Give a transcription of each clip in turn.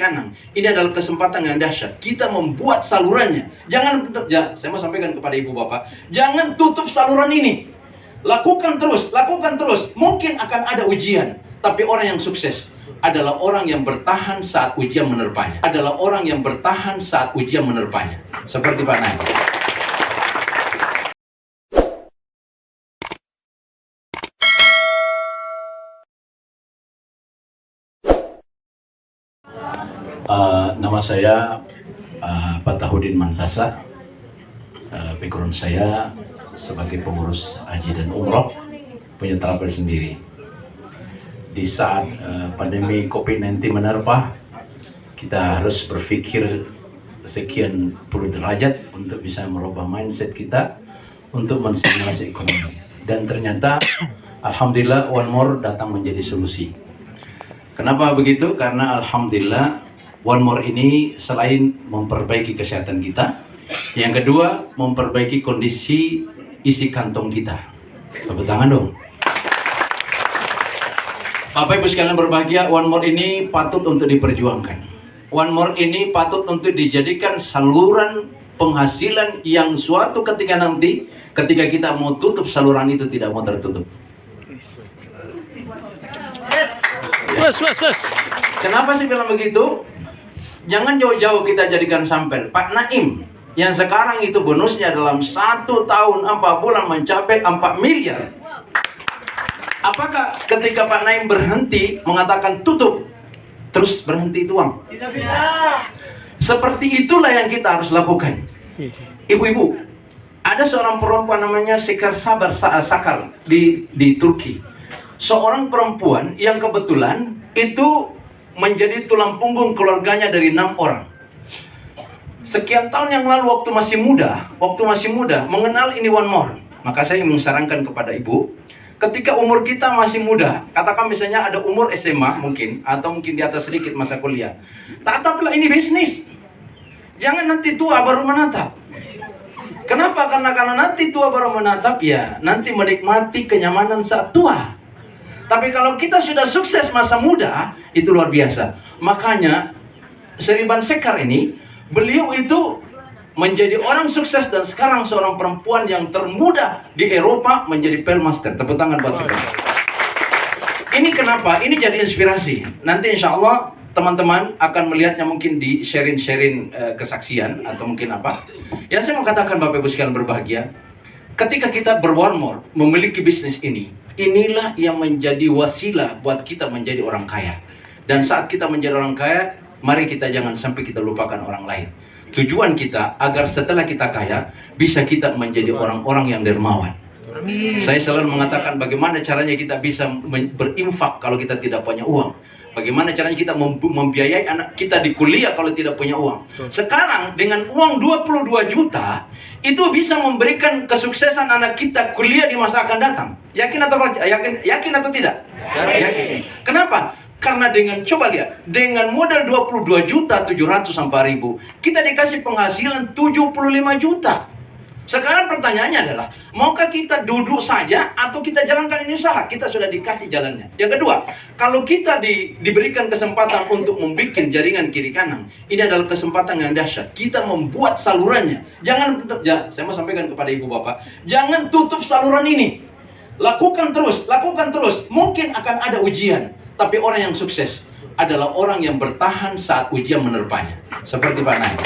kanan. Ini adalah kesempatan yang dahsyat. Kita membuat salurannya. Jangan, saya mau sampaikan kepada ibu bapak, jangan tutup saluran ini. Lakukan terus, lakukan terus. Mungkin akan ada ujian, tapi orang yang sukses adalah orang yang bertahan saat ujian menerpanya. Adalah orang yang bertahan saat ujian menerpanya. Seperti Pak Naim. Nama saya Fatahudin Mantasa. Background saya sebagai pengurus haji dan umroh, punya travel sendiri. Di saat pandemi COVID-19 menerpa, kita harus berpikir sekian puluh derajat untuk bisa merubah mindset kita untuk menstimulasi ekonomi. Dan ternyata alhamdulillah One More datang menjadi solusi. Kenapa begitu? Karena alhamdulillah One More ini selain memperbaiki kesehatan kita, yang kedua memperbaiki kondisi isi kantong kita. Tepuk tangan dong. Bapak Ibu sekalian berbahagia, One More ini patut untuk diperjuangkan. One More ini patut untuk dijadikan saluran penghasilan yang suatu ketika nanti, ketika kita mau tutup saluran itu tidak mau tertutup. Kenapa sih bilang begitu? Jangan jauh-jauh kita jadikan sampel. Pak Naim yang sekarang itu bonusnya dalam 1 tahun 4 bulan mencapai 4 miliar. Apakah ketika Pak Naim berhenti mengatakan tutup, terus berhenti itu uang? Tidak bisa. Seperti itulah yang kita harus lakukan. Ibu-ibu, ada seorang perempuan namanya Sekar Sabar Sakar di Turki. Seorang perempuan yang kebetulan itu menjadi tulang punggung keluarganya dari 6 orang. Sekian tahun yang lalu waktu masih muda mengenal ini One More. Maka saya menyarankan kepada ibu, ketika umur kita masih muda, katakan misalnya ada umur SMA mungkin, atau mungkin di atas sedikit masa kuliah, tataplah ini bisnis. Jangan nanti tua baru menatap. Kenapa? Karena nanti tua baru menatap, ya nanti menikmati kenyamanan saat tua. Tapi kalau kita sudah sukses masa muda, itu luar biasa. Makanya Seriban Sekar ini, beliau itu menjadi orang sukses dan sekarang seorang perempuan yang termuda di Eropa menjadi Pelmaster. Tepuk tangan buat Sekar. Ini kenapa? Ini jadi inspirasi. Nanti insya Allah teman-teman akan melihatnya mungkin di sharing kesaksian atau mungkin apa. Yang saya mau katakan Bapak Ibu sekalian berbahagia, ketika kita ber-One More memiliki bisnis ini, inilah yang menjadi wasilah buat kita menjadi orang kaya. Dan saat kita menjadi orang kaya, mari kita jangan sampai kita lupakan orang lain. Tujuan kita agar setelah kita kaya, bisa kita menjadi orang-orang yang dermawan. Amin. Saya selalu mengatakan bagaimana caranya kita bisa berinfak kalau kita tidak punya uang. Bagaimana caranya kita membiayai anak kita di kuliah kalau tidak punya uang. Sekarang dengan uang 22 juta itu bisa memberikan kesuksesan anak kita kuliah di masa akan datang. Yakin atau tidak? Yakin. Kenapa? Karena coba lihat, dengan modal 22 juta 700 sampai 1000, kita dikasih penghasilan 75 juta. Sekarang pertanyaannya adalah, maukah kita duduk saja atau kita jalankan ini usaha? Kita sudah dikasih jalannya. Yang kedua, kalau kita diberikan kesempatan untuk membuat jaringan kiri kanan, ini adalah kesempatan yang dahsyat. Kita membuat salurannya. Jangan, saya mau sampaikan kepada ibu bapak, jangan tutup saluran ini. Lakukan terus, lakukan terus. Mungkin akan ada ujian, tapi orang yang sukses adalah orang yang bertahan saat ujian menerpanya. Seperti Pak Naim.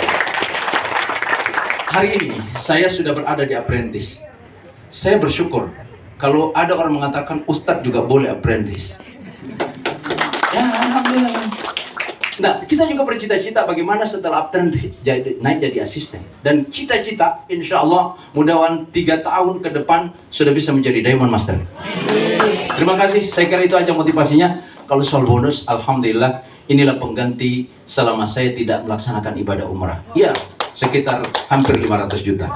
Hari ini saya sudah berada di apprentice. Saya bersyukur kalau ada orang mengatakan Ustadz juga boleh apprentice. Ya alhamdulillah. Nah, kita juga bercita-cita bagaimana setelah apprentice naik jadi asisten. Dan cita-cita insya Allah mudah-mudahan 3 tahun ke depan sudah bisa menjadi Diamond Master. Terima kasih, saya kira itu aja motivasinya. Kalau soal bonus, alhamdulillah inilah pengganti selama saya tidak melaksanakan ibadah umrah. Ya, sekitar hampir 500 juta.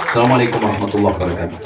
Assalamualaikum warahmatullahi wabarakatuh.